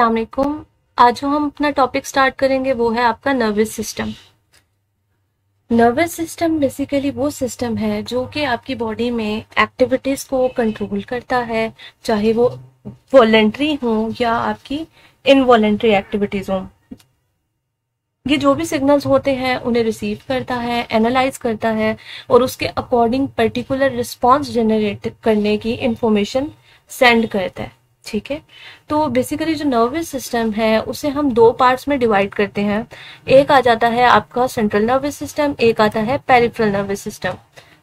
अस्सलाम वालेकुम। आज जो हम अपना टॉपिक स्टार्ट करेंगे वो है आपका nervous system. Nervous system basically वो सिस्टम है जो कि आपकी बॉडी में एक्टिविटीज को कंट्रोल करता है, चाहे वो वॉलेंट्री हो या आपकी इनवॉलेंट्री एक्टिविटीज हो। ये जो भी सिग्नल्स होते हैं उन्हें रिसीव करता है, एनालाइज करता है और उसके अकॉर्डिंग पर्टिकुलर रिस्पॉन्स जनरेट करने की इंफॉर्मेशन सेंड करता है। ठीक है, तो बेसिकली जो नर्वस सिस्टम है उसे हम दो पार्ट्स में डिवाइड करते हैं। एक आ जाता है आपका सेंट्रल नर्वस सिस्टम, एक आता है peripheral nervous system.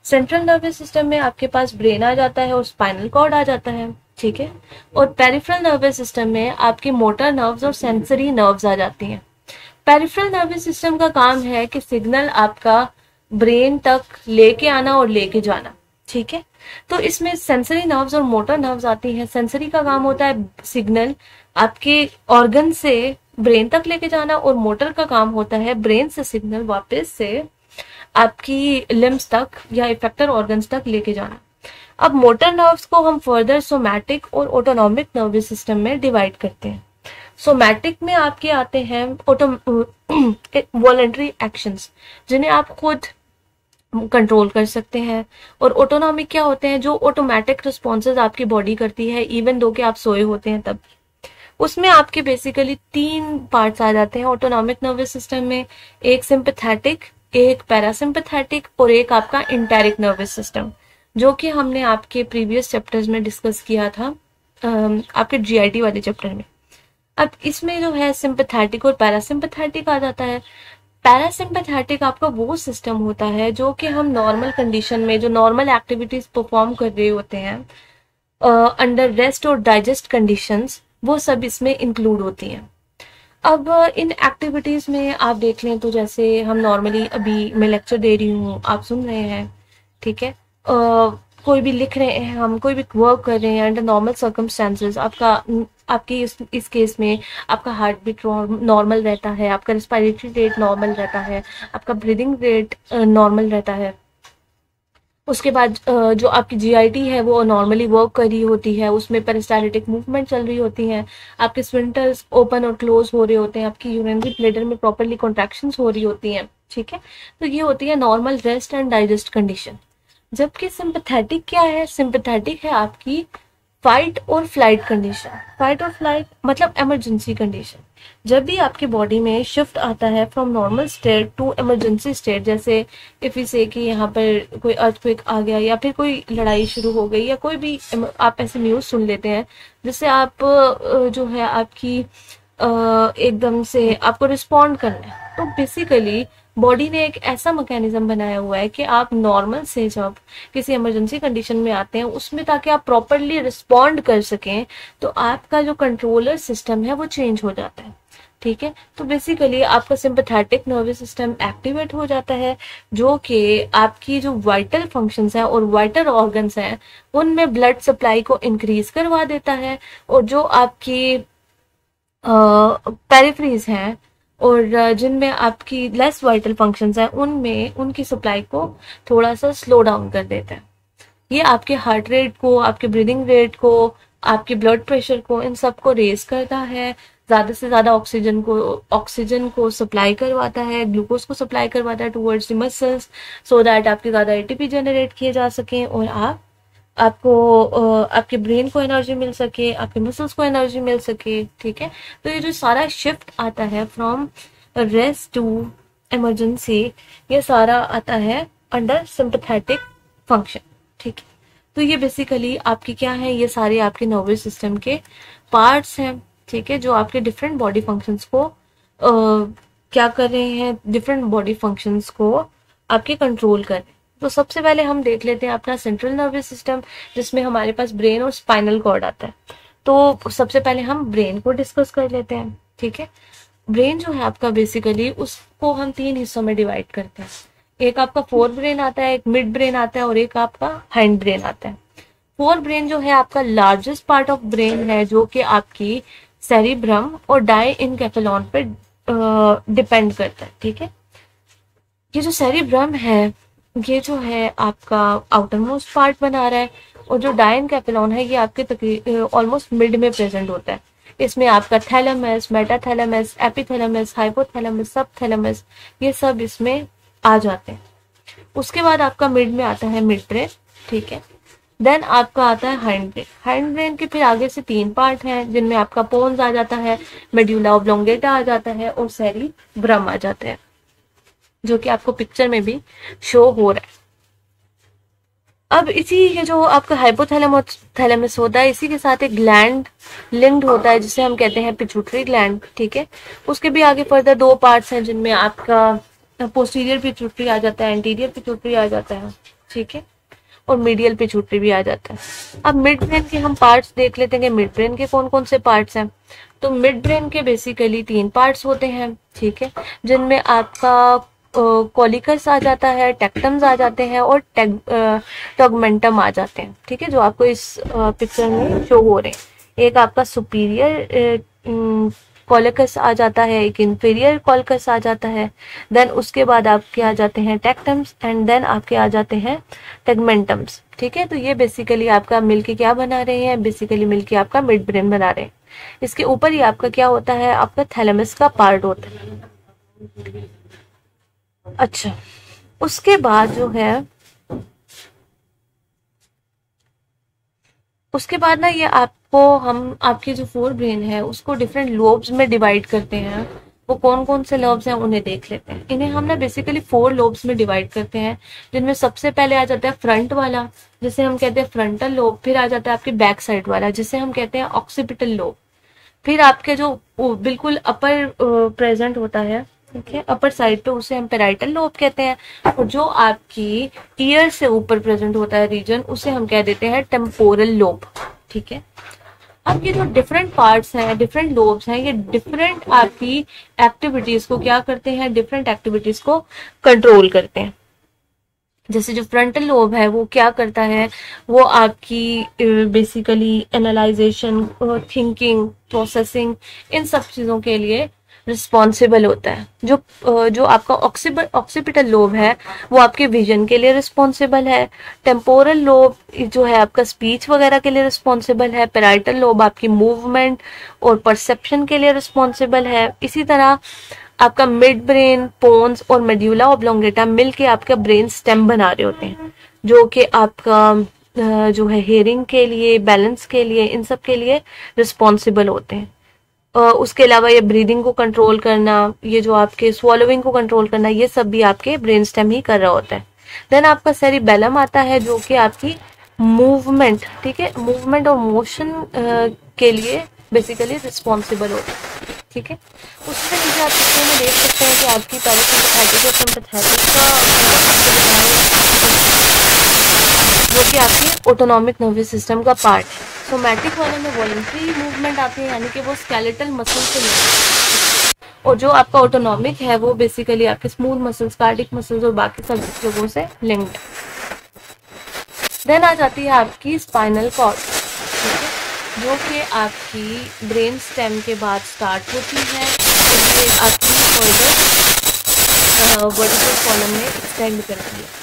Central nervous system में आपके पास ब्रेन आ जाता है और स्पाइनल कॉर्ड आ जाता है। ठीक है, और पेरिफेरल नर्वस सिस्टम में आपके मोटर नर्व्स और सेंसरी नर्व्स आ जाती हैं। पेरिफेरल नर्वस सिस्टम का काम है कि सिग्नल आपका ब्रेन तक लेके आना और लेके जाना। ठीक है, तो इसमें सेंसरी नर्व्स और मोटर नर्व्स आती हैं। सेंसरी का काम होता है सिग्नल आपके ऑर्गन से ब्रेन तक लेके जाना और मोटर का काम होता है ब्रेन से सिग्नल वापस से आपकी लिम्स तक या इफेक्टर ऑर्गन्स तक लेके जाना। अब मोटर नर्व्स को हम फर्दर सोमैटिक और ऑटोनॉमिक नर्वस सिस्टम में डिवाइड करते हैं। सोमैटिक में आपके आते हैं वॉलंटरी एक्शंस जिन्हें आप खुद कंट्रोल कर सकते हैं, और ऑटोनॉमिक क्या होते हैं, जो ऑटोमेटिक रिस्पॉन्सेज आपकी बॉडी करती है इवन दो कि आप सोए होते हैं तब। उसमें आपके बेसिकली तीन पार्ट्स आ जाते हैं ऑटोनॉमिक नर्वस सिस्टम में, एक सिंपैथेटिक, एक पैरासिम्पैथेटिक और एक आपका इंटेरिक नर्वस सिस्टम, जो कि हमने आपके प्रीवियस चैप्टर्स में डिस्कस किया था आपके जीआईटी वाले चैप्टर में। अब इसमें जो है सिंपैथेटिक और पैरासिम्पैथेटिक आ जाता है। पैरासिम्पैथेटिक आपका वो सिस्टम होता है जो कि हम नॉर्मल कंडीशन में जो नॉर्मल एक्टिविटीज परफॉर्म कर रहे होते हैं अंडर रेस्ट और डाइजेस्ट कंडीशंस, वो सब इसमें इंक्लूड होती हैं। अब इन एक्टिविटीज में आप देख लें तो जैसे हम नॉर्मली, अभी मैं लेक्चर दे रही हूँ, आप सुन रहे हैं, ठीक है, कोई भी लिख रहे हैं, हम कोई भी वर्क कर रहे हैं अंडर नॉर्मल सर्कमस्टेंसेस, आपकी इस केस में आपका हार्ट बीट नॉर्मल रहता है, आपका रेस्पिरेटरी रेट नॉर्मल रहता है, आपका ब्रीदिंग रेट नॉर्मल रहता है। उसके बाद जो आपकी जीआईटी है वो नॉर्मली वर्क कर रही होती है, उसमें पेरिस्टाल्टिक मूवमेंट चल रही होती हैं, आपके स्फिंक्टर्स ओपन और क्लोज हो रहे होते हैं, आपकी यूरिनरी ब्लैडर में प्रॉपरली कॉन्ट्रैक्शंस हो रही होती हैं। ठीक है, तो ये होती है normal rest and digest condition. जबकि सिंपैथेटिक क्या है, सिंपैथेटिक है आपकी फाइट और फ्लाइट कंडीशन। फाइट और फ्लाइट मतलब इमरजेंसी कंडीशन। जब भी आपकी बॉडी में शिफ्ट आता है from normal state to emergency state, जैसे इफ यू से कि यहाँ पर कोई अर्थक्वेक आ गया या फिर कोई लड़ाई शुरू हो गई या कोई भी आप ऐसे न्यूज़ सुन लेते हैं जिससे आप जो है आपकी एकदम से आपको रिस्पॉन्ड करना है, तो बेसिकली बॉडी ने एक ऐसा मैकेनिज्म बनाया हुआ है कि आप नॉर्मल से जब किसी इमरजेंसी कंडीशन में आते हैं उसमें, ताकि आप प्रॉपरली रिस्पॉन्ड कर सकें, तो आपका जो कंट्रोलर सिस्टम है वो चेंज हो जाता है। ठीक है, तो बेसिकली आपका सिंपैथेटिक नर्वस सिस्टम एक्टिवेट हो जाता है, जो कि आपकी जो वाइटल फंक्शंस हैं और वाइटल ऑर्गन्स हैं उनमें ब्लड सप्लाई को इंक्रीज करवा देता है, और जो आपकी पेरिफेरीज हैं और जिनमें आपकी लेस वाइटल फंक्शंस हैं उनमें उनकी सप्लाई को थोड़ा सा स्लो डाउन कर देता है। ये आपके हार्ट रेट को, आपके ब्रीदिंग रेट को, आपके ब्लड प्रेशर को, इन सब को रेज करता है, ज्यादा से ज्यादा ऑक्सीजन को सप्लाई करवाता है, ग्लूकोज को सप्लाई करवाता है towards the muscles, so that आपके ज्यादा एटीपी जनरेट किए जा सकें और आपको आपके ब्रेन को एनर्जी मिल सके, आपके मसल्स को एनर्जी मिल सके। ठीक है, तो ये जो सारा शिफ्ट आता है फ्रॉम रेस्ट टू इमरजेंसी, ये सारा आता है अंडर सिंपैथेटिक फंक्शन। ठीक है, तो ये बेसिकली आपकी क्या है, ये सारे आपके नर्वस सिस्टम के पार्ट्स हैं। ठीक है, जो आपके डिफरेंट बॉडी फंक्शंस को क्या कर रहे हैं, डिफरेंट बॉडी फंक्शंस को आपके कंट्रोल कर रहे हैं। तो सबसे पहले हम देख लेते हैं अपना सेंट्रल नर्वस सिस्टम, जिसमें हमारे पास ब्रेन और स्पाइनल कॉर्ड आता है। तो सबसे पहले हम ब्रेन को डिस्कस कर लेते हैं। ठीक है, ब्रेन जो है आपका बेसिकली उसको हम तीन हिस्सों में डिवाइड करते हैं। एक आपका फोर ब्रेन आता है, एक मिड ब्रेन आता है और एक आपका हैंड ब्रेन आता है। फोर ब्रेन जो है आपका लार्जेस्ट पार्ट ऑफ ब्रेन है, जो कि आपकी सेरिब्रम और डाइनकेफेलॉन पे डिपेंड करता है। ठीक है, ये जो सेरिब्रम है ये जो है आपका आउटर मोस्ट पार्ट बना रहा है, और जो डाइनकेफेलॉन है ये आपके ऑलमोस्ट मिड में प्रेजेंट होता है। इसमें आपका thalamus, metathalamus, epithalamus, hypothalamus, subthalamus, ये सब इसमें आ जाते हैं। उसके बाद आपका मिड में आता है मिड ब्रेन, ठीक है। देन आपका आता है हाइंड ब्रेन। हाइंड ब्रेन के फिर आगे से 3 पार्ट हैं जिनमें आपका पोन्स आ जाता है, मेड्यूला ऑब्लोंगेटा आ जाता है और सेरिब्रम आ जाता है, जो कि आपको पिक्चर में भी शो हो रहा है। अब इसी ये जो आपका हाइपोथैलेमस होता है, इसी के साथ एक ग्लैंड लिंक्ड होता है जिसे हम कहते हैं पिट्यूटरी ग्लैंड, ठीक है। उसके भी आगे फर्दर 2 पार्ट्स हैं जिनमें आपका पोस्टीरियर पिट्यूटरी आ जाता है, एंटीरियर पिट्यूटरी आ जाता है, ठीक है, और मीडियल पिट्यूटरी भी आ जाता है। अब मिड ब्रेन के हम पार्ट्स देख लेते हैं कि मिड ब्रेन के कौन कौन से पार्ट्स हैं। तो मिड ब्रेन के बेसिकली 3 पार्ट्स होते हैं, ठीक है, जिनमें आपका कॉलिकस आ जाता है, टेक्टम्स आ जाते हैं और टॉगमेंटम आ जाते हैं, ठीक है, जो आपको इस पिक्चर में शो हो रहे हैं। एक आपका सुपीरियर कॉलिकस आ जाता है, एक इंफीरियर कॉलिकस आ जाता है, देन उसके बाद आपके आ जाते हैं टेक्टम्स एंड देन आपके आ जाते हैं टेगमेंटम्स, ठीक है। तो ये बेसिकली आपका मिलके क्या बना रहे हैं, बेसिकली मिलके आपका मिड ब्रेन बना रहे हैं। इसके ऊपर ही आपका क्या होता है, आपका थैलेमस का पार्ट होता है। अच्छा, उसके बाद जो है, उसके बाद ना ये आपको हम आपके जो फोर ब्रेन है उसको डिफरेंट लोब्स में डिवाइड करते हैं। वो कौन कौन से लोब्स हैं उन्हें देख लेते हैं। इन्हें हम ना बेसिकली 4 लोब्स में डिवाइड करते हैं, जिनमें सबसे पहले आ जाता है फ्रंट वाला जिसे हम कहते हैं फ्रंटल लोब। फिर आ जाता है आपके बैक साइड वाला जिसे हम कहते हैं ऑक्सीपिटल लोब। फिर आपके जो बिल्कुल अपर प्रेजेंट होता है, ठीक है, अपर साइड पे, उसे हम पेराइटल लोब कहते हैं। और जो आपकी ईयर से ऊपर प्रेजेंट होता है रीजन, उसे हम कह देते हैं टेम्पोरल लोब, ठीक है। अब ये जो डिफरेंट पार्ट्स हैं, डिफरेंट लोब्स हैं, ये डिफरेंट आपकी एक्टिविटीज को क्या करते हैं, डिफरेंट एक्टिविटीज को कंट्रोल करते हैं। जैसे जो फ्रंटल लोब है वो क्या करता है, वो आपकी बेसिकली एनालाइजेशन, थिंकिंग, प्रोसेसिंग, इन सब चीजों के लिए रिस्पॉन्सिबल होता है। जो आपका ऑक्सीपिटल लोब है वो आपके विजन के लिए रिस्पॉन्सिबल है। टेम्पोरल लोब जो है आपका स्पीच वगैरह के लिए रिस्पॉन्सिबल है। पेराइटल लोब आपकी मूवमेंट और परसेप्शन के लिए रिस्पॉन्सिबल है। इसी तरह आपका मिड ब्रेन, पोन्स और मेड्यूला ऑब्लोंगेटा मिलके आपका ब्रेन स्टेम बना रहे होते हैं, जो कि आपका जो है हेयरिंग के लिए, बैलेंस के लिए, इन सब के लिए रिस्पॉन्सिबल होते हैं। उसके अलावा ये ब्रीदिंग को कंट्रोल करना, ये जो आपके स्वॉलोइंग को कंट्रोल करना, ये सब भी आपके ब्रेन स्टेम ही कर रहा होता है। देन आपका सेरिबेलम आता है जो कि आपकी मूवमेंट, ठीक है, मूवमेंट और मोशन के लिए बेसिकली रिस्पॉन्सिबल होता है, ठीक है। उससे नीचे आप पिक्चर में देख सकते हैं कि आपकी पैरासिम्पैथेटिक और सिम्पैथेटिक का जो कि आपकी ऑटोनॉमिक नर्वस सिस्टम का पार्ट है। सोमैटिक वाले में वॉलंटरी मूवमेंट आती है, यानी कि वो स्केलेटल मसल से लिंक्ड, और जो आपका ऑटोनॉमिक है वो बेसिकली आपके स्मूथ मसल्स, कार्डिक मसल्स और बाकी सब जगहों से लिंक्ड। देन आ जाती है आपकी स्पाइनल कॉर्ड, ठीक है, जो कि आपकी ब्रेन स्टेम के बाद स्टार्ट होती है, इसलिए आपकी वर्टिकल कॉलम में एक्सटेंड करती है।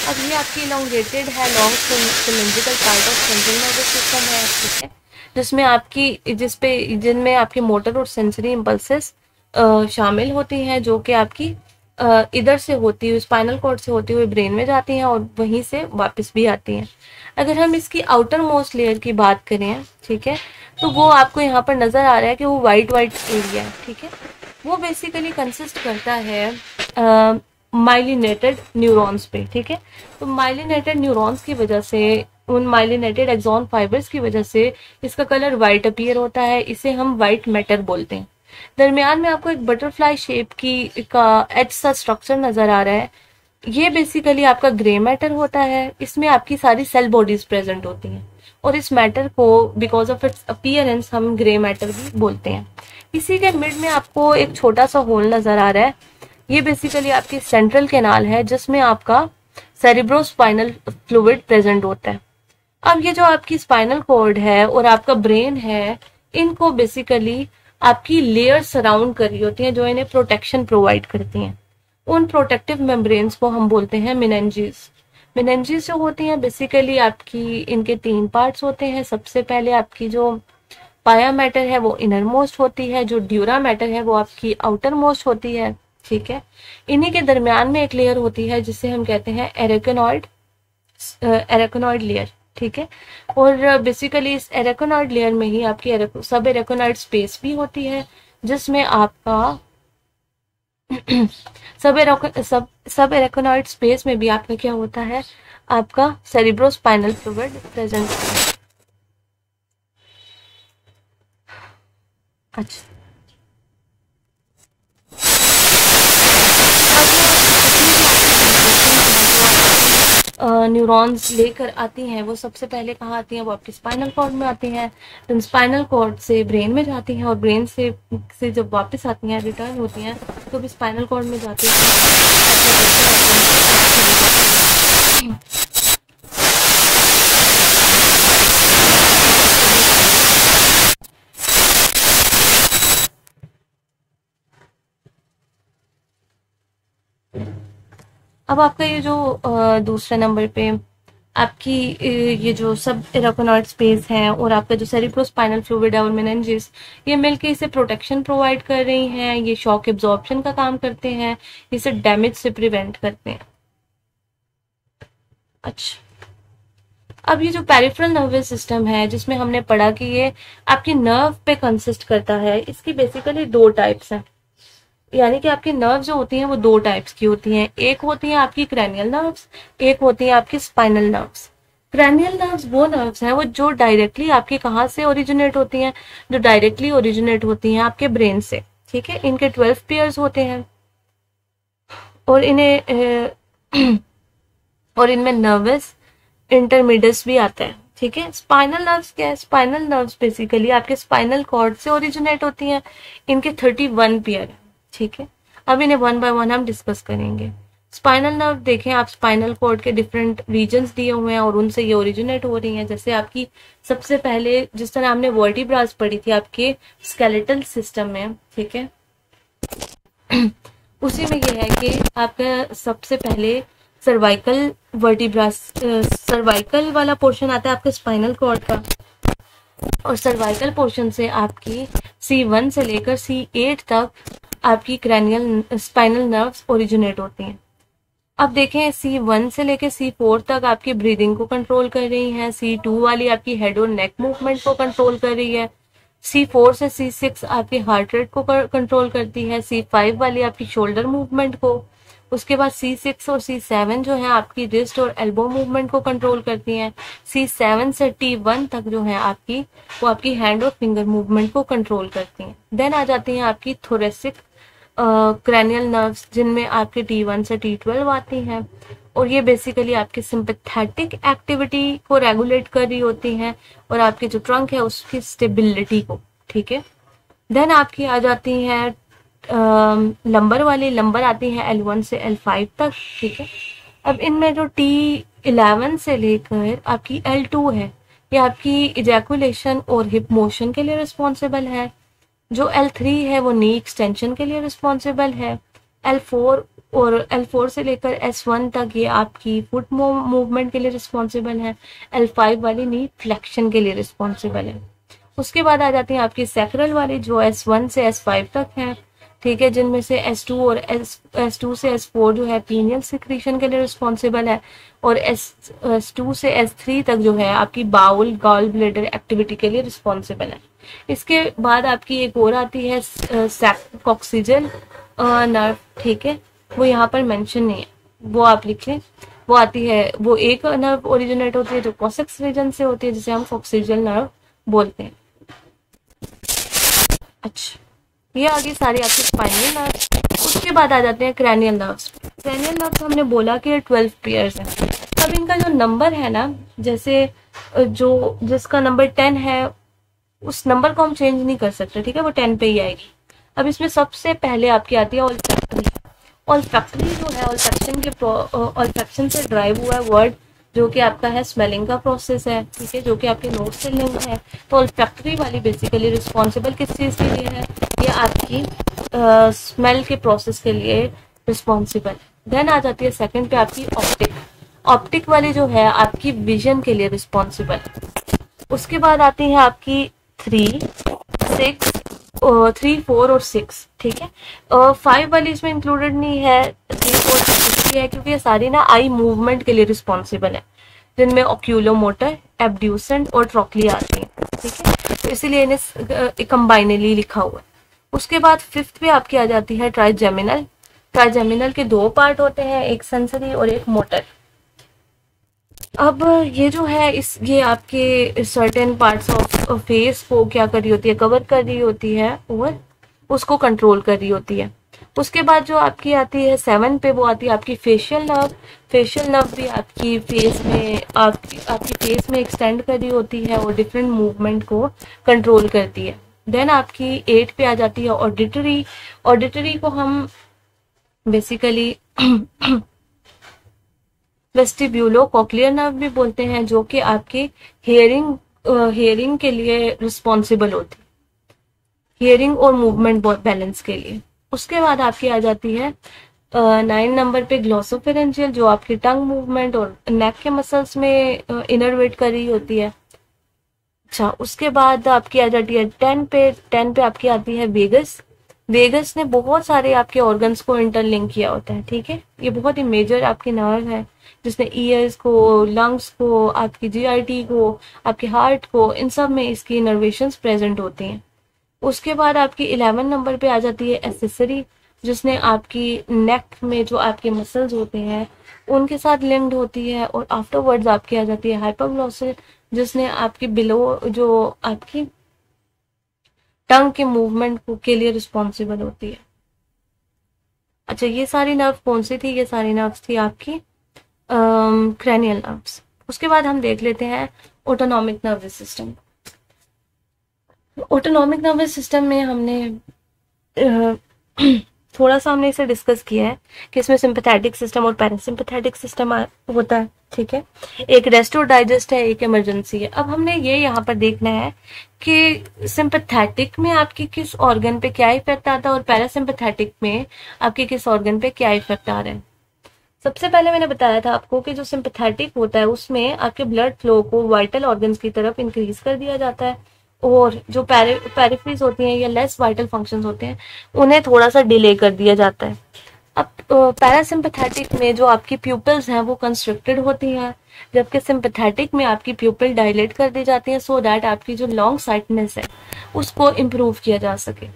अब ये आपकी इलोंगेटेड है, long cylindrical part of central nervous system है, ठीक है, जिसमें आपकी जिनमें आपके मोटर और सेंसरी इम्पल्सेस शामिल होती हैं, जो कि आपकी इधर से होती हुई, स्पाइनल कॉर्ड से होती हुई ब्रेन में जाती हैं और वहीं से वापस भी आती हैं। अगर हम इसकी आउटर मोस्ट लेयर की बात करें, ठीक है, तो वो आपको यहाँ पर नजर आ रहा है कि वो वाइट एरिया है, ठीक है। वो बेसिकली कंसिस्ट करता है माइलिनेटेड न्यूरॉन्स पे, ठीक है। तो माइलिनेटेड न्यूरॉन्स की वजह से, उन माइलिनेटेड एक्सॉन फाइबर्स की वजह से इसका कलर वाइट अपीयर होता है। इसे हम वाइट मैटर बोलते हैं। दरमियान में आपको एक बटरफ्लाई शेप का एच सा स्ट्रक्चर नजर आ रहा है। ये बेसिकली आपका ग्रे मैटर होता है। इसमें आपकी सारी सेल बॉडीज प्रेजेंट होती हैं और इस मैटर को बिकॉज ऑफ इट्स अपीयरेंस हम ग्रे मैटर भी बोलते हैं। इसी के मिड में आपको एक छोटा सा होल नजर आ रहा है। ये बेसिकली आपकी सेंट्रल कैनाल है जिसमें आपका सेरिब्रोस्पाइनल फ्लूइड प्रेजेंट होता है। अब ये जो आपकी स्पाइनल कॉर्ड है और आपका ब्रेन है, इनको बेसिकली आपकी लेयर सराउंड कर रही होती हैं जो इन्हें प्रोटेक्शन प्रोवाइड करती हैं। उन प्रोटेक्टिव मेम्ब्रेन्स को हम बोलते हैं मेनिंजेस। मेनिंजेस जो होती हैं बेसिकली आपकी, इनके 3 पार्ट्स होते हैं। सबसे पहले आपकी जो पाया मैटर है वो इनर मोस्ट होती है, जो ड्यूरा मैटर है वो आपकी आउटर मोस्ट होती है, ठीक है। इन्हीं के दरमियान में एक लेयर होती है जिसे हम कहते हैं एरेकोनॉइड लेयर, ठीक है। और बेसिकली इस एरेकोनॉइड लेयर में ही आपकी सब एरेकोनॉइड स्पेस भी होती है, जिसमें आपका सब एरेकोनॉइड स्पेस में भी आपका क्या होता है, आपका सेरिब्रोस्पाइनल फ्लूइड प्रेजेंट होता है। अच्छा, न्यूरॉन्स लेकर आती हैं वो सबसे पहले कहाँ आती हैं, वो आपकी स्पाइनल कॉर्ड में आती हैं, तो स्पाइनल कॉर्ड से ब्रेन में जाती हैं, और ब्रेन से जब वापस आती हैं, रिटर्न होती हैं, तो भी स्पाइनल कॉर्ड में जाती हैं। अब आपका ये जो दूसरे नंबर पे आपकी ये जो सब एरेकोनॉइड स्पेस है और आपका जो सेरिब्रोस्पाइनल फ्लूइड है और मेनिंजेस, ये मिलके इसे प्रोटेक्शन प्रोवाइड कर रही हैं, ये शॉक एब्जॉर्प्शन का काम करते हैं, इसे डैमेज से प्रिवेंट करते हैं। अच्छा, अब ये जो पेरिफेरल नर्वस सिस्टम है जिसमें हमने पढ़ा कि ये आपकी नर्व पे कंसिस्ट करता है, इसकी बेसिकली दो टाइप्स हैं, यानी कि आपकी नर्व जो होती हैं वो दो टाइप्स की होती हैं। एक होती हैं आपकी क्रैनियल नर्व्स, एक होती है आपकी स्पाइनल नर्व्स। क्रैनियल नर्व्स वो नर्व्स हैं वो जो डायरेक्टली आपकी कहाँ से ओरिजिनेट होती हैं, जो डायरेक्टली ओरिजिनेट होती हैं आपके ब्रेन से, ठीक है। इनके 12 पेयर्स होते हैं और और इनमें नर्वस इंटरमीडियस भी आता है, ठीक है। स्पाइनल नर्व्स क्या है, स्पाइनल नर्व्स बेसिकली आपके स्पाइनल कॉर्ड से ओरिजिनेट होती हैं, इनके 31 पेयर है, ठीक है। अब इन्हें वन बाय वन हम डिस्कस करेंगे। स्पाइनल नर्व देखें आप, स्पाइनल कॉर्ड के डिफरेंट रीजन्स दिए हुए हैं और उनसे ये ओरिजिनेट हो रही हैं। जैसे आपकी सबसे पहले जिस तरह हमने वर्टिब्रास पढ़ी थी आपके स्केलेटल सिस्टम में, ठीक है, उसी में ये है कि आपका सबसे पहले सर्वाइकल वर्टिब्रास, सर्वाइकल वाला पोर्शन आता है आपके स्पाइनल कॉर्ड का, और सर्वाइकल पोर्शन से आपकी C1 से लेकर C8 तक आपकी क्रैनियल स्पाइनल नर्व्स ओरिजिनेट होती हैं। अब देखें C1 से लेकर C4 तक आपकी ब्रीदिंग को कंट्रोल कर रही हैं, C2 वाली आपकी हेड और नेक मूवमेंट को कंट्रोल कर रही है, C4 से C6 आपकी हार्ट रेट को कंट्रोल करती है, C5 वाली आपकी शोल्डर मूवमेंट को, उसके बाद C6 और C7 जो है आपकी रिस्ट और एल्बो मूवमेंट को कंट्रोल करती हैं, C7 से T1 तक जो है आपकी वो आपकी हैंड और फिंगर मूवमेंट को कंट्रोल करती हैं। देन आ जाती हैं आपकी थोरेसिक क्रैनियल नर्व्स जिनमें आपके T1 से T12 आती हैं, और ये बेसिकली आपकी सिंपैथेटिक एक्टिविटी को रेगुलेट कर रही होती हैं और आपके जो ट्रंक है उसकी स्टेबिलिटी को, ठीक है। देन आपकी आ जाती हैं लंबर वाली, लंबर आती है L1 से L5 तक, ठीक है। अब इनमें जो T11 से लेकर आपकी L2 है, ये आपकी इजैकुलेशन और हिप मोशन के लिए रिस्पॉन्सिबल है। जो L3 है वो नी एक्सटेंशन के लिए रिस्पॉन्सिबल है। L4 से लेकर S1 तक ये आपकी फुट मूवमेंट के लिए रिस्पॉन्सिबल है। L5 वाली नी फ्लेक्शन के लिए रिस्पॉन्सिबल है। उसके बाद आ जाती है आपकी सैक्रल वाली जो S1 से S5 तक है, ठीक है, जिनमें से S2 और S2 से S4 जो है पीनियल सिक्रीशन के लिए रिस्पॉन्सिबल है, और S2 से S3 तक जो है आपकी बाउल गॉल ब्लेडर एक्टिविटी के लिए रिस्पॉन्सिबल है। इसके बाद आपकी एक और आती है कॉक्सिजल नर्व, ठीक है, वो यहाँ पर मेंशन नहीं है, वो आप लिख लें। वो आती है, वो एक नर्व ओरिजिनेट होती है जो कॉसेक्स रीजन से होती है जिसे हम कॉक्सिजल नर्व बोलते हैं। अच्छा, ये आगे सारी आपकी स्पाइनल नर्व। उसके बाद आ जाते हैं क्रैनियल नर्व्स। क्रैनियल नर्व्स हमने बोला कि 12 पेयर्स हैं। अब इनका जो नंबर है ना, जैसे जो जिसका नंबर 10 है उस नंबर को हम चेंज नहीं कर सकते, ठीक है, वो 10 पे ही आएगी। अब इसमें सबसे पहले आपकी आती है ऑल्फैक्टरी। ऑल्फैक्टरी जो है ऑल्फैक्शन से ड्राइव हुआ है वर्ड जो कि आपका है स्मेलिंग का प्रोसेस है, ठीक है, जो कि आपके नोट से लिंक है। तो ऑल्फैक्टरी वाली बेसिकली रिस्पॉन्सिबल किस चीज़ के लिए है, ये आपकी स्मेल के प्रोसेस के लिए रिस्पॉन्सिबल। देन आ जाती है सेकंड पे आपकी ऑप्टिक। ऑप्टिक वाली जो है आपकी विजन के लिए रिस्पॉन्सिबल। उसके बाद आती है आपकी 3, 6, 3, 4 और 6, ठीक है। 5 वाली इसमें इंक्लूडेड नहीं है, 3, 4, 6 इसलिए है क्योंकि ये सारी ना आई मूवमेंट के लिए रिस्पॉन्सिबल है, जिनमें ऑक्यूलोमोटर, एब्ड्यूसेंट और ट्रॉकली आती है, ठीक है। तो इसीलिए इन्हें कंबाइनली लिखा हुआ है। उसके बाद फिफ्थ पे आपकी आ जाती है ट्राइजेमिनल। ट्राइजेमिनल के 2 पार्ट होते हैं, एक सेंसरी और एक मोटर। अब ये जो है ये आपके सर्टेन पार्ट्स ऑफ फेस को क्या कर रही होती है, कवर कर रही होती है और उसको कंट्रोल कर रही होती है। उसके बाद जो आपकी आती है 7 पे, वो आती है आपकी फेशियल नर्व। फेशियल नर्व भी आपकी फेस में आपकी फेस में एक्सटेंड कर रही होती है और डिफरेंट मूवमेंट को कंट्रोल करती है। देन आपकी 8 पे आ जाती है ऑडिटरी। ऑडिटरी को हम बेसिकली वेस्टिब्यूलो कॉक्लियर नर्व भी बोलते हैं, जो कि आपके हियरिंग के लिए रिस्पॉन्सिबल होती है, हियरिंग और मूवमेंट बैलेंस के लिए। उसके बाद आपकी आ जाती है 9 नंबर पे ग्लॉसोफेरेंजियल, जो आपकी टंग मूवमेंट और नेक के मसल्स में इनर्वेट कर रही होती है। अच्छा, उसके बाद आपकी आ जाती है 10 पे। 10 पे आपकी आती है वेगस। वेगस ने बहुत सारे आपके ऑर्गन्स को इंटरलिंक किया होता है, ठीक है। ये बहुत ही मेजर आपकी नर्व है, जिसने ईयर्स को, लंग्स को, आपकी जीआईटी को, आपके हार्ट को, इन सब में इसकी इनर्वेशंस प्रेजेंट होती हैं। उसके बाद आपकी 11 नंबर पे आ जाती है एक्सेसरी, जिसने आपकी नेक में जो आपके मसल्स होते हैं उनके साथ लिंक्ड होती है। और आफ्टरवर्ड्स आपकी आ जाती है हाइपोग्लॉसल, जिसने आपकी बिलो जो आपकी टंग के मूवमेंट के लिए रिस्पॉन्सिबल होती है। अच्छा, ये सारी नर्व कौन सी थी? ये सारी नर्व्स थी आपकी क्रैनियल नर्व्स। उसके बाद हम देख लेते हैं autonomic nervous system. Autonomic nervous system में हमने थोड़ा सा हमने इसे डिस्कस किया है कि इसमें सिंपैथेटिक सिस्टम और पैरासिम्पैथेटिक सिस्टम होता है, ठीक है। एक रेस्ट और डाइजेस्ट है, एक इमरजेंसी है। अब हमने ये यहाँ पर देखना है कि सिंपैथेटिक में आपकी किस ऑर्गन पे क्या इफेक्ट आता है और पैरासिम्पैथेटिक में आपके किस ऑर्गन पे क्या इफेक्ट आ रहा है। सबसे पहले मैंने बताया था आपको कि जो सिंपैथेटिक होता है उसमें आपके ब्लड फ्लो को वाइटल ऑर्गन्स की तरफ इंक्रीज कर दिया जाता है, और जो पेरिफेरीज होती हैं या लेस वाइटल फंक्शंस होते हैं उन्हें थोड़ा सा डिले कर दिया जाता है। अब पैरासिम्पैथेटिक में जो आपकी प्यूपिल्स हैं वो कंस्ट्रिक्टेड होती हैं, जबकि सिंपैथेटिक में आपकी प्यूपिल डायलेट कर दी जाती है, सो दैट आपकी जो लॉन्ग साइटनेस है उसको इम्प्रूव किया जा सके।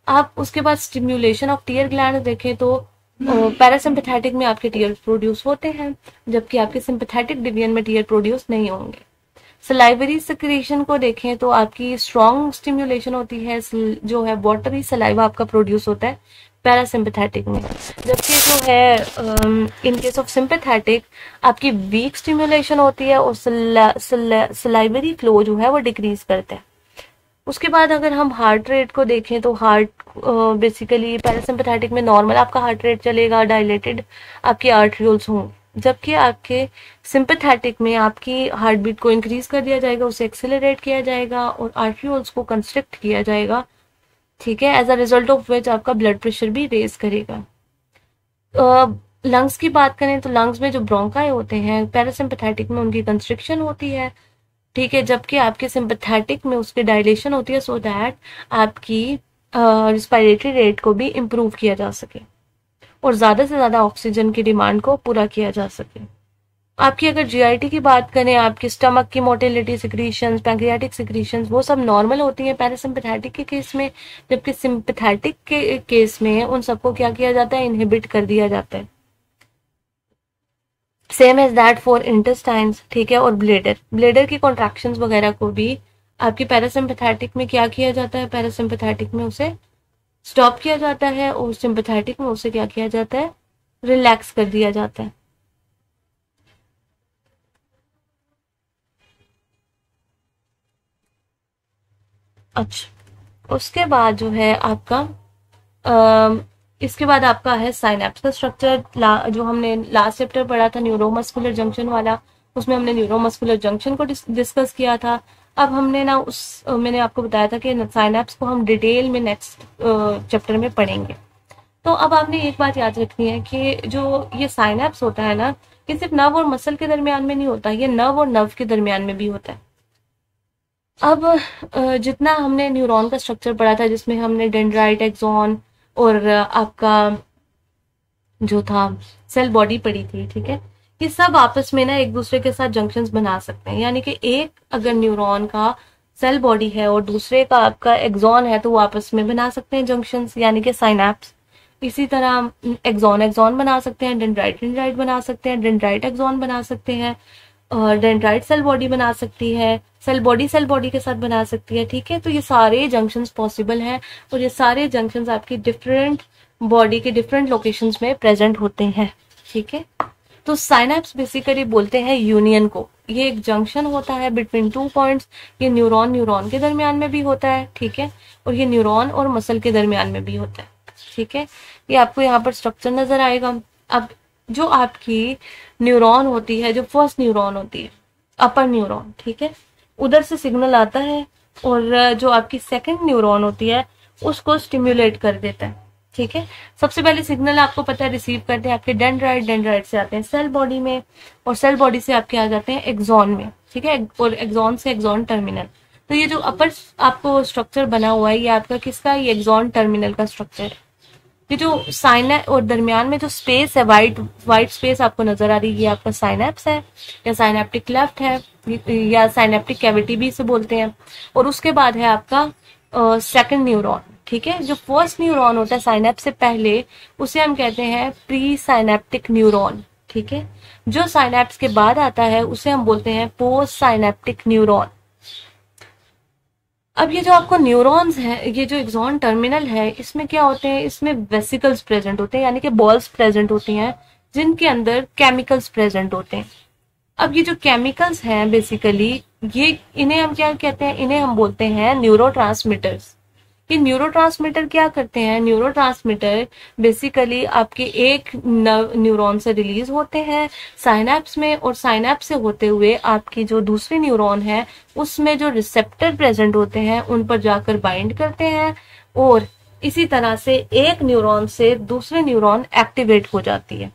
आप उसके बाद स्टिम्युलेशन ऑफ टीयर ग्लैंड देखें तो पैरासिम्पैथेटिक में आपके टीयर प्रोड्यूस होते हैं, जबकि आपके सिंपैथेटिक डिवीजन में टीयर प्रोड्यूस नहीं होंगे। सलाइवरी सिक्रीशन को देखें तो आपकी स्ट्रॉन्ग स्टिम्युलेशन होती है, जो है वाटरी सलाइवा आपका प्रोड्यूस होता है पैरासिम्पैथेटिक में, जबकि जो है इन केस ऑफ सिंपैथेटिक आपकी वीक स्टिम्युलेशन होती है और सलाइवरी फ्लो जो है वो डिक्रीज करता है। उसके बाद अगर हम हार्ट रेट को देखें तो हार्ट बेसिकली पैरासिम्पैथेटिक में नॉर्मल आपका हार्ट रेट चलेगा, डायलेटेड आपकी आर्टरियोल्स हों, जबकि आपके सिंपैथेटिक में आपकी हार्ट बीट को इंक्रीज कर दिया जाएगा, उसे एक्सेलरेट किया जाएगा और आर्टरियोल्स को कंस्ट्रिक्ट किया जाएगा, ठीक है। As a result of which आपका ब्लड प्रेशर भी रेज करेगा। लंग्स की बात करें तो लंग्स में जो ब्रोंकाई होते हैं पैरासिम्पैथेटिक में उनकी कंस्ट्रिक्शन होती है, ठीक है, जबकि आपके सिंपैथेटिक में उसकी डायलेशन होती है, सो दैट आपकी रिस्पायरेटरी रेट को भी इम्प्रूव किया जा सके और ज्यादा से ज्यादा ऑक्सीजन की डिमांड को पूरा किया जा सके। आपकी अगर जीआईटी की बात करें, आपकी स्टमक की मोटिलिटी सिक्रीशंस, पैंक्रियाटिक सिक्रीशंस वो सब नॉर्मल होती हैं पैरासिम्पैथेटिक के केस में, जबकि सिंपैथेटिक के केस में उन सबको क्या किया जाता है, इनहिबिट कर दिया जाता है। Same as that for intestines, ठीक है। और ब्लेडर की कॉन्ट्रैक्शंस वगैरह को भी आपकी पैरासिम्पैथेटिक में क्या किया जाता है, पैरासिम्पैथेटिक में उसे स्टॉप किया जाता है और सिंपैथेटिक में उसे क्या किया जाता है, रिलैक्स कर दिया जाता है। अच्छा, उसके बाद जो है आपका इसके बाद आपका है साइनेप्स का स्ट्रक्चर। जो हमने लास्ट चैप्टर पढ़ा था न्यूरोमस्कुलर जंक्शन वाला, उसमें हमने न्यूरोमस्कुलर जंक्शन को डिस्कस किया था। अब हमने ना मैंने आपको बताया था कि साइनेप्स को हम डिटेल में नेक्स्ट चैप्टर में पढ़ेंगे। तो अब आपने एक बात याद रखनी है कि जो ये साइनेप्स होता है ना, ये सिर्फ नर्व और मसल के दरमियान में नहीं होता, ये नर्व और नर्व के दरमियान में भी होता है। अब जितना हमने न्यूरॉन का स्ट्रक्चर पढ़ा था, जिसमें हमने डेंड्राइट, एक्सॉन और आपका जो था सेल बॉडी पड़ी थी, ठीक है, ये सब आपस में ना एक दूसरे के साथ जंक्शंस बना सकते हैं। यानी कि एक अगर न्यूरॉन का सेल बॉडी है और दूसरे का आपका एक्सॉन है, तो वो आपस में बना सकते हैं जंक्शंस, यानी कि साइनैप्स। इसी तरह एक्सॉन एक्सॉन बना सकते हैं, डेंड्राइट डेंड्राइट बना सकते हैं, डेंड्राइट एक्सॉन बना सकते हैं, डेंड्राइट सेल बॉडी बना सकती है, सेल बॉडी के साथ बना सकती है, ठीक है। तो ये सारे जंक्शंस पॉसिबल हैं और ये सारे जंक्शंस आपकी डिफरेंट बॉडी के डिफरेंट लोकेशंस में प्रेजेंट होते हैं, ठीक है। तो साइनैप्स बेसिकली बोलते हैं यूनियन को। ये एक जंक्शन होता है बिटवीन टू पॉइंट्स। ये न्यूरॉन न्यूरॉन के दरमियान में भी होता है, ठीक है, और ये न्यूरॉन और मसल के दरमियान में भी होता है, ठीक है। ये आपको यहाँ पर स्ट्रक्चर नजर आएगा। अब जो आपकी न्यूरॉन होती है, जो फर्स्ट न्यूरॉन होती है, अपर न्यूरॉन, ठीक है, उधर से सिग्नल आता है और जो आपकी सेकंड न्यूरॉन होती है उसको स्टिम्युलेट कर देता है, ठीक है। सबसे पहले सिग्नल आपको पता है रिसीव करते हैं आपके डेंड्राइट, डेंड्राइट से आते हैं सेल बॉडी में और सेल बॉडी से आपके आ जाते हैं एक्सॉन में, ठीक है, और एक्सॉन से एक्सॉन टर्मिनल। तो ये जो अपर आपको स्ट्रक्चर बना हुआ है, ये आपका किसका, ये एक्सॉन टर्मिनल का स्ट्रक्चर है। ये जो साइनैप्स और दरमियान में जो स्पेस है, वाइट स्पेस आपको नजर आ रही है, ये आपका साइनैप्स है या साइनेप्टिक क्लेफ्ट है या साइनेप्टिक कैविटी भी इसे बोलते हैं। और उसके बाद है आपका सेकंड न्यूरॉन, ठीक है। जो फर्स्ट न्यूरॉन होता है साइनैप्स से पहले, उसे हम कहते हैं प्री साइनेप्टिक न्यूरॉन, ठीक है। जो साइनैप्स के बाद आता है उसे हम बोलते हैं पोस्ट साइनेप्टिक न्यूरॉन। अब ये जो आपको न्यूरॉन्स हैं, ये जो एक्सॉन टर्मिनल है, इसमें क्या होते हैं, इसमें वेसिकल्स प्रेजेंट होते हैं, यानी कि बॉल्स प्रेजेंट होती हैं जिनके अंदर केमिकल्स प्रेजेंट होते हैं। अब ये जो केमिकल्स हैं बेसिकली, ये इन्हें हम क्या कहते हैं, इन्हें हम बोलते हैं न्यूरोट्रांसमीटर्स। ये न्यूरोट्रांसमीटर क्या करते हैं, न्यूरोट्रांसमीटर बेसिकली आपके एक न्यूरॉन से रिलीज होते हैं साइनैप्स में, और साइनैप्स से होते हुए आपकी जो दूसरी न्यूरॉन है उसमें जो रिसेप्टर प्रेजेंट होते हैं उन पर जाकर बाइंड करते हैं, और इसी तरह से एक न्यूरॉन से दूसरे न्यूरॉन एक्टिवेट हो जाती है।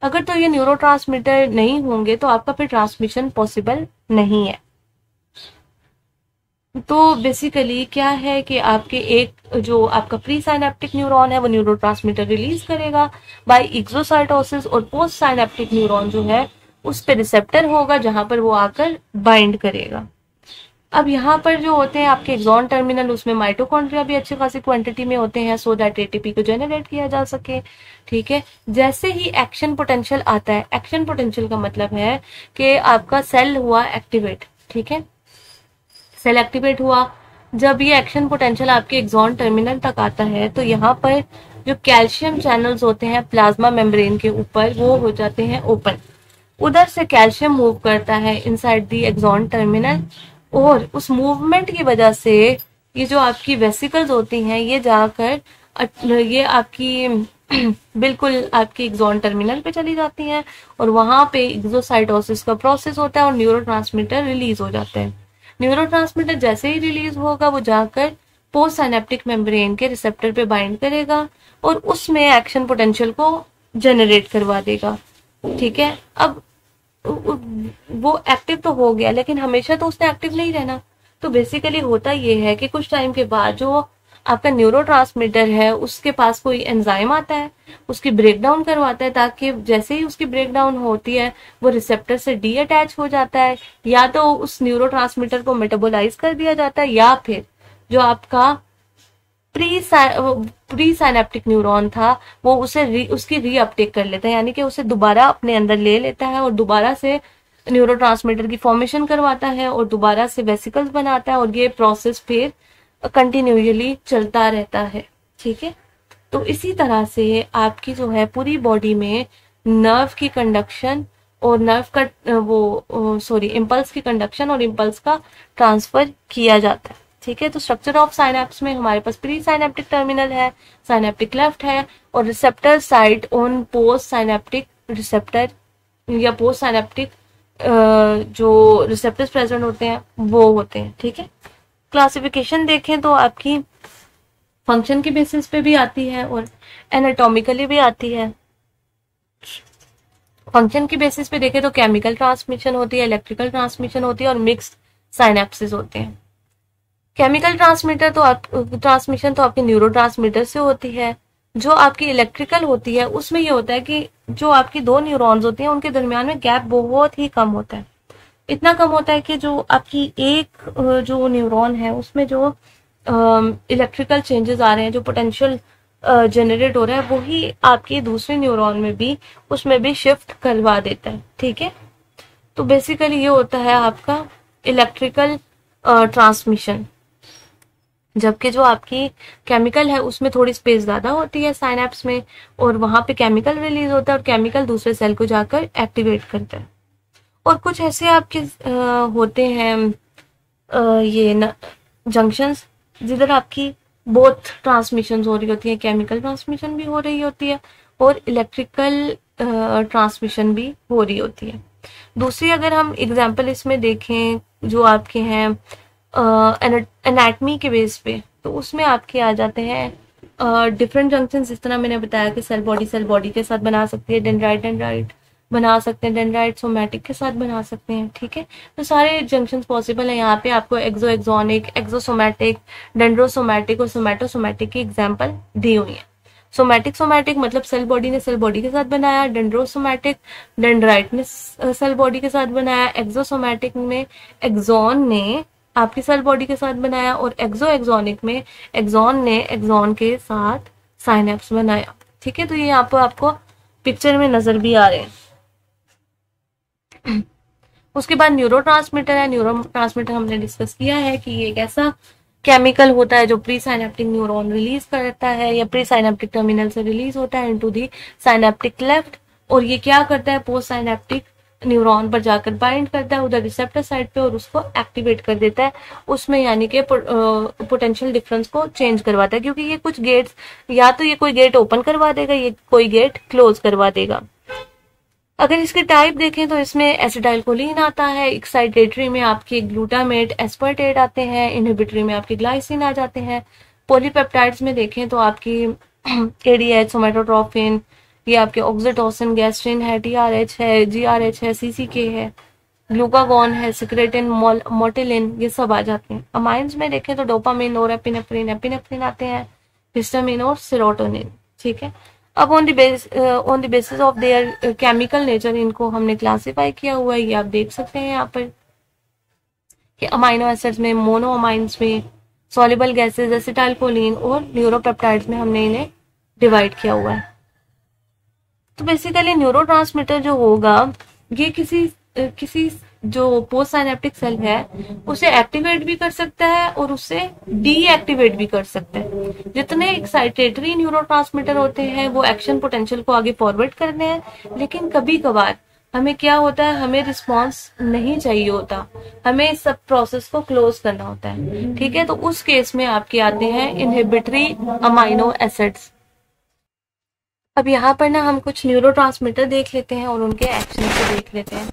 अगर तो ये न्यूरोट्रांसमीटर नहीं होंगे तो आपका फिर ट्रांसमिशन पॉसिबल नहीं है। तो बेसिकली क्या है कि आपके एक जो आपका प्री साइनेप्टिक न्यूरॉन है वो न्यूरोट्रांसमीटर रिलीज करेगा बाय एक्सोसाइटोसिस, और पोस्ट साइनेप्टिक न्यूरॉन जो है उस पे रिसेप्टर होगा जहां पर वो आकर बाइंड करेगा। अब यहाँ पर जो होते हैं आपके एक्सॉन टर्मिनल, उसमें माइटोकॉन्ड्रिया भी अच्छी खासी क्वांटिटी में होते हैं सो दैट एटीपी को जनरेट किया जा सके, ठीक है। जैसे ही एक्शन पोटेंशियल आता है, एक्शन पोटेंशियल का मतलब है कि आपका सेल हुआ एक्टिवेट, ठीक है, सेल एक्टिवेट हुआ। जब ये एक्शन पोटेंशियल आपके एक्सॉन टर्मिनल तक आता है तो यहाँ पर जो कैल्शियम चैनल्स होते हैं प्लाज्मा मेम्ब्रेन के ऊपर, वो हो जाते हैं ओपन। उधर से कैल्शियम मूव करता है इनसाइड दी एक्सॉन टर्मिनल, और उस मूवमेंट की वजह से ये जो आपकी वेसिकल्स होती हैं ये जाकर ये आपकी बिल्कुल आपकी एक्सॉन टर्मिनल पे चली जाती हैं, और वहां पे एक्सोसाइटोसिस का प्रोसेस होता है और न्यूरोट्रांसमीटर रिलीज हो जाते हैं। न्यूरोट्रांसमीटर जैसे ही रिलीज होगा वो जाकर पोस्ट साइनेप्टिक मेम्ब्रेन के रिसेप्टर पे बाइंड करेगा और उसमें एक्शन पोटेंशियल को जनरेट करवा देगा, ठीक है। अब वो एक्टिव तो हो गया, लेकिन हमेशा तो उसने एक्टिव नहीं रहना। तो बेसिकली होता ये है कि कुछ टाइम के बाद जो आपका न्यूरोट्रांसमीटर है उसके पास कोई एंजाइम आता है, उसकी ब्रेकडाउन करवाता है, ताकि जैसे ही उसकी ब्रेकडाउन होती है वो रिसेप्टर से डी अटैच हो जाता है, या तो उस न्यूरोट्रांसमीटर को मेटाबोलाइज कर दिया जाता है, या फिर जो आपका प्री साइनेप्टिक न्यूरॉन था वो उसकी रीअपटेक कर लेता है, यानी कि उसे दोबारा अपने अंदर ले लेता है और दोबारा से न्यूरोट्रांसमीटर की फॉर्मेशन करवाता है और दोबारा से वेसिकल्स बनाता है, और ये प्रोसेस फिर कंटिन्यूअली चलता रहता है, ठीक है। तो इसी तरह से आपकी जो है पूरी बॉडी में नर्व की कंडक्शन और नर्व का इम्पल्स की कंडक्शन और इम्पल्स का ट्रांसफर किया जाता है, ठीक है। तो स्ट्रक्चर ऑफ साइनेप्स में हमारे पास प्री साइनेप्टिक टर्मिनल है, साइनेप्टिक क्लेफ्ट है, और receptor site on post synaptic receptor या पोस्ट साइनेप्टिक जो रिसेप्टर्स प्रेजेंट होते हैं वो होते हैं, ठीक है। क्लासिफिकेशन देखें तो आपकी फंक्शन के बेसिस पे भी आती है और एनाटॉमिकली भी आती है। फंक्शन की बेसिस पे देखें तो केमिकल ट्रांसमिशन होती है, इलेक्ट्रिकल ट्रांसमिशन होती है और मिक्स्ड साइनेप्सिस होते हैं, केमिकल ट्रांसमिशन तो आपके न्यूरो ट्रांसमीटर से होती है। जो आपकी इलेक्ट्रिकल होती है उसमें ये होता है कि जो आपकी दो न्यूरॉन्स होती हैं उनके दरमियान में गैप बहुत ही कम होता है। इतना कम होता है कि जो आपकी एक जो न्यूरॉन है उसमें जो इलेक्ट्रिकल चेंजेस आ रहे हैं, जो पोटेंशियल जनरेट हो रहा है, वही आपकी दूसरे न्यूरॉन में भी उसमें भी शिफ्ट करवा देता है। ठीक है, तो बेसिकली ये होता है आपका इलेक्ट्रिकल ट्रांसमिशन। जबकि जो आपकी केमिकल है उसमें थोड़ी स्पेस ज्यादा होती है साइनेप्स में, और वहां पे केमिकल रिलीज होता है और केमिकल दूसरे सेल को जाकर एक्टिवेट करता है। और कुछ ऐसे आपके होते हैं ये जंक्शंस जिधर आपकी बोथ ट्रांसमिशन हो रही होती है, केमिकल ट्रांसमिशन भी हो रही होती है और इलेक्ट्रिकल ट्रांसमिशन भी हो रही होती है। दूसरी अगर हम एग्जांपल इसमें देखें जो आपके हैं एनाटमी के बेस पे, तो उसमें आपके आ जाते हैं डिफरेंट जंक्शन। जिस तरह मैंने बताया कि सेल बॉडी के साथ बना सकती है, डेंड्राइट बना सकते हैं, डेंड्राइट सोमैटिक के साथ बना सकते हैं। ठीक है, तो सारे जंक्शन पॉसिबल है। यहाँ पे आपको एक्सोनिक, एक्सोसोमैटिक, डेंड्रोसोमैटिक और सोमैटोसोमैटिक की एग्जाम्पल दी हुई है। सोमैटिक मतलब सेल बॉडी ने सेल बॉडी के साथ बनाया, डेंड्रोसोमैटिक डेंड्राइट ने सेल बॉडी के साथ बनाया, एक्सोसोमैटिक में एक्सॉन ने आपकी सेल बॉडी के साथ बनाया, और एक्सोनिक में एक्सॉन ने एक्सॉन के साथ साइनेप्स बनाया। ठीक है, तो ये यहाँ पर आपको पिक्चर में नजर भी आ रहे हैं। उसके बाद न्यूरोट्रांसमीटर है। न्यूरोट्रांसमीटर हमने डिस्कस किया है कि ये एक ऐसा केमिकल होता है जो प्री साइनेप्टिक न्यूरॉन रिलीज करता है या प्री साइनेप्टिक टर्मिनल से रिलीज होता है इनटू दी साइनेप्टिक क्लेफ्ट, और ये क्या करता है पोस्ट साइनेप्टिक न्यूरॉन पर जाकर बाइंड करता है उधर रिसेप्टर साइड पे और उसको एक्टिवेट कर देता है उसमें, यानी कि पोटेंशियल डिफरेंस को चेंज करवाता है। क्योंकि ये कुछ गेट्स, या तो ये कोई गेट ओपन करवा देगा, ये कोई गेट क्लोज करवा देगा। अगर इसके टाइप देखें तो इसमें एसिटाइलकोलिन आता है, एक्साइटेटरी में आपके ग्लूटामेट, एस्पर्टेट आते हैं, इनहिबिटरी में आपके ग्लाइसिन आ जाते हैं। पॉलीपेप्टाइड्स में देखें तो आपकी एडीएच, सोमेटोट्रोफिन, ये आपके ऑक्सीटोसिन, गैस्ट्रिन है, टीआरएच है, जीआरएच है, सीसीके है, ग्लूकागॉन है, सिक्रेटिन, मोटिलिन, ये सब आ जाते हैं। अमाइंस में देखें तो डोपामिन, नोरेपिनेफ्रिन आते हैं, हिस्टामिन और सेरोटोनिन। ठीक है, अब on the basis of their chemical nature इनको हमने क्लासिफाई किया हुआ है। ये आप देख सकते हैं यहाँ पर कि अमाइनो एसिड्स में, मोनो अमाइंस में, सॉल्युबल गैसेस, एसिटाइलकोलिन और न्यूरोपेप्टाइड्स में हमने इन्हें डिवाइड किया हुआ है। तो बेसिकली न्यूरोट्रांसमीटर जो होगा ये किसी जो पोस्ट साइनेप्टिक सेल है उसे एक्टिवेट भी कर सकता है और उसे डीएक्टिवेट भी कर सकता है। जितने एक्साइटेटरी न्यूरोट्रांसमीटर होते हैं वो एक्शन पोटेंशियल को आगे फॉरवर्ड करते हैं, लेकिन कभी कभार हमें क्या होता है, हमें रिस्पॉन्स नहीं चाहिए होता, हमें इस सब प्रोसेस को क्लोज करना होता है। ठीक है, तो उस केस में आपके आते हैं इनहिबिटरी अमाइनो एसिड्स। अब यहाँ पर ना हम कुछ न्यूरोट्रांसमीटर देख लेते हैं और उनके एक्शन को देख लेते हैं।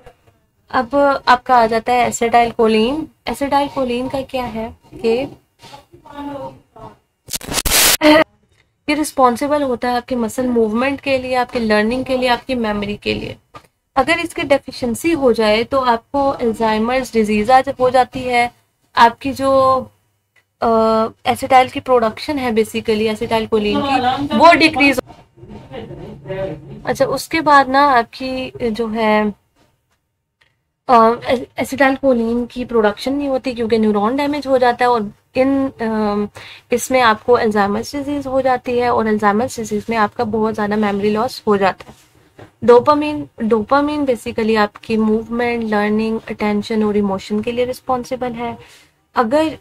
अब आपका आ जाता है एसिटाइलकोलिन। एसिटाइलकोलिन का क्या है कि ये रिस्पॉन्सिबल होता है आपके मसल मूवमेंट के लिए, आपके लर्निंग के लिए, आपकी मेमोरी के लिए। अगर इसकी डेफिशिएंसी हो जाए तो आपको अल्जाइमर्स डिजीज हो जाती है। आपकी जो एसिटाइल की प्रोडक्शन है बेसिकली एसिटाइलकोलिन की वो डिक्रीज। अच्छा, उसके बाद ना आपकी जो है एसिटाइलकोलिन की प्रोडक्शन नहीं होती क्योंकि न्यूरॉन डैमेज हो जाता है, और इसमें आपको अल्जाइमर्स डिजीज हो जाती है, और अल्जाइमर्स डिजीज में आपका बहुत ज़्यादा मेमोरी लॉस हो जाता है। डोपामिन बेसिकली आपकी मूवमेंट, लर्निंग, अटेंशन और इमोशन के लिए रिस्पॉन्सिबल है। अगर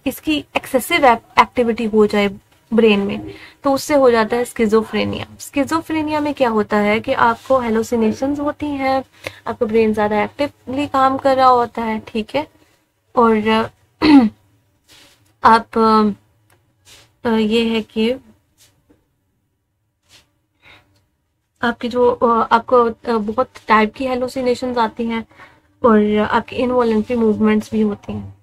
इसकी एक्सेसिव एक्टिविटी हो जाए ब्रेन में तो उससे हो जाता है स्किज़ोफ्रेनिया। स्किज़ोफ्रेनिया में क्या होता है कि आपको हेलुसिनेशंस होती हैं, आपका ब्रेन ज़्यादा एक्टिवली काम कर रहा होता है। ठीक है, और आप ये है कि आपकी जो आपको बहुत टाइप की हेलुसिनेशंस आती हैं और आपकी इनवॉलंटरी मूवमेंट्स भी होती हैं।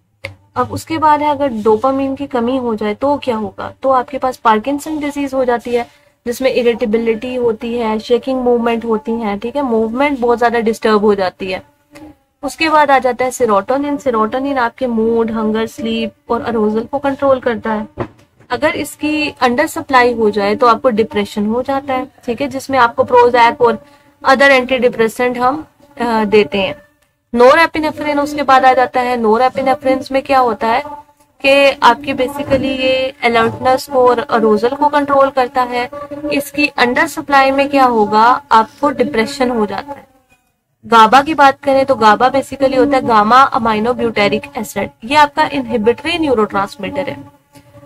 अब उसके बाद है अगर डोपामिन की कमी हो जाए तो क्या होगा, तो आपके पास पार्किंसन डिजीज हो जाती है जिसमें इरिटेबिलिटी होती है, शेकिंग मूवमेंट होती है। ठीक है, मूवमेंट बहुत ज्यादा डिस्टर्ब हो जाती है। उसके बाद आ जाता है सेरोटोनिन। सेरोटोनिन आपके मूड, हंगर, स्लीप और अरोजल को कंट्रोल करता है। अगर इसकी अंडर सप्लाई हो जाए तो आपको डिप्रेशन हो जाता है, ठीक है, जिसमें आपको प्रोजैक और अदर एंटी डिप्रेसेंट हम देते हैं। नोरएपिनेफ्रिन उसके बाद आ जाता है। नोरएपिनेफ्रिन में क्या होता है कि आपकी बेसिकली ये अलर्टनेस को और अरोजल को कंट्रोल करता है। इसकी अंडर सप्लाई में क्या होगा, आपको डिप्रेशन हो जाता है। गाबा की बात करें तो गाबा बेसिकली होता है गामा अमाइनो ब्यूटेरिक एसिड। ये आपका इनहिबिटरी न्यूरोट्रांसमीटर है।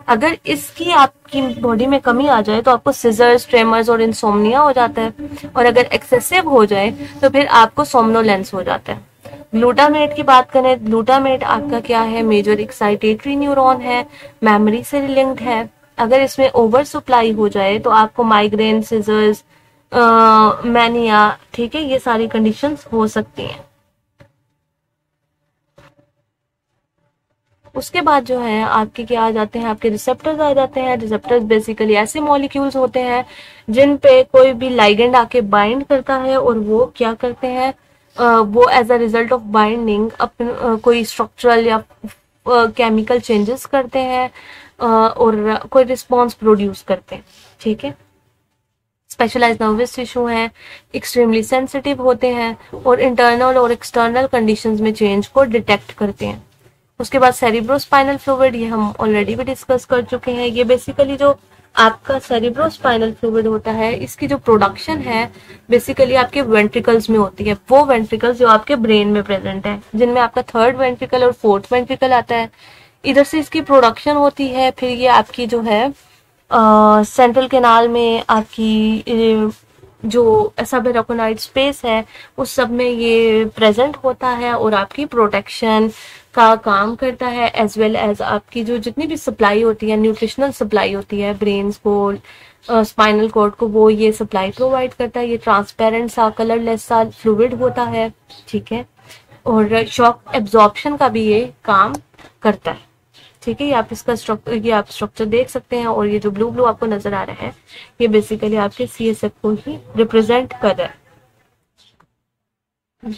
अगर इसकी आपकी बॉडी में कमी आ जाए तो आपको सिजर्स, ट्रेमर्स और इंसोम्निया हो जाता है, और अगर एक्सेसिव हो जाए तो फिर आपको सोमनोलेंस हो जाता है। ग्लूटामेट की बात करें, ग्लूटामेट आपका क्या है, मेजर एक्साइटेटरी न्यूरॉन है, मेमोरी से लिंक्ड है। अगर इसमें ओवर सप्लाई हो जाए तो आपको माइग्रेन, सिजर्स, मैनिया, ठीक है, ये सारी कंडीशंस हो सकती हैं। उसके बाद जो है आपके क्या आ जाते हैं, आपके रिसेप्टर्स आ जाते हैं। रिसेप्टर्स बेसिकली ऐसे मॉलिक्यूल्स होते हैं जिन पे कोई भी लाइगेंड आके बाइंड करता है, और वो क्या करते हैं, वो as a result of binding अपने कोई स्ट्रक्चरल या केमिकल चेंजेस करते हैं, और कोई रिस्पॉन्स प्रोड्यूस करते हैं, ठीक है। स्पेशलाइज्ड नर्वस टिश्यू हैं, एक्सट्रीमली सेंसिटिव होते हैं, और इंटरनल और एक्सटर्नल कंडीशंस में चेंज को डिटेक्ट करते हैं। उसके बाद सेरिब्रोस्पाइनल फ्लूइड, ये हम ऑलरेडी भी डिस्कस कर चुके हैं। ये बेसिकली जो आपका सेरिब्रोस्पाइनल फ्लूइड होता है, इसकी जो प्रोडक्शन है बेसिकली आपके वेंट्रिकल्स में होती है। वो वेंट्रिकल्स जो आपके ब्रेन में प्रेजेंट है, जिनमें आपका थर्ड वेंट्रिकल और फोर्थ वेंट्रिकल आता है, इधर से इसकी प्रोडक्शन होती है। फिर ये आपकी जो है सेंट्रल कैनाल में आपकी जो सबएराकोनाइड स्पेस है उस सब में ये प्रेजेंट होता है, और आपकी प्रोटेक्शन का काम करता है, एज वेल एज आपकी जो जितनी भी सप्लाई होती है, न्यूट्रिशनल सप्लाई होती है ब्रेन्स को, स्पाइनल कॉर्ड को, वो ये सप्लाई प्रोवाइड करता है। ये ट्रांसपेरेंट सा, कलरलेस सा फ्लूइड होता है, ठीक है, और शॉक एब्जॉर्प्शन का भी ये काम करता है, ठीक है। ये आप इसका ये आप स्ट्रक्चर देख सकते हैं, और ये जो ब्लू ब्लू आपको नजर आ रहा है ये बेसिकली आपके CSF को ही रिप्रेजेंट कर रहा है।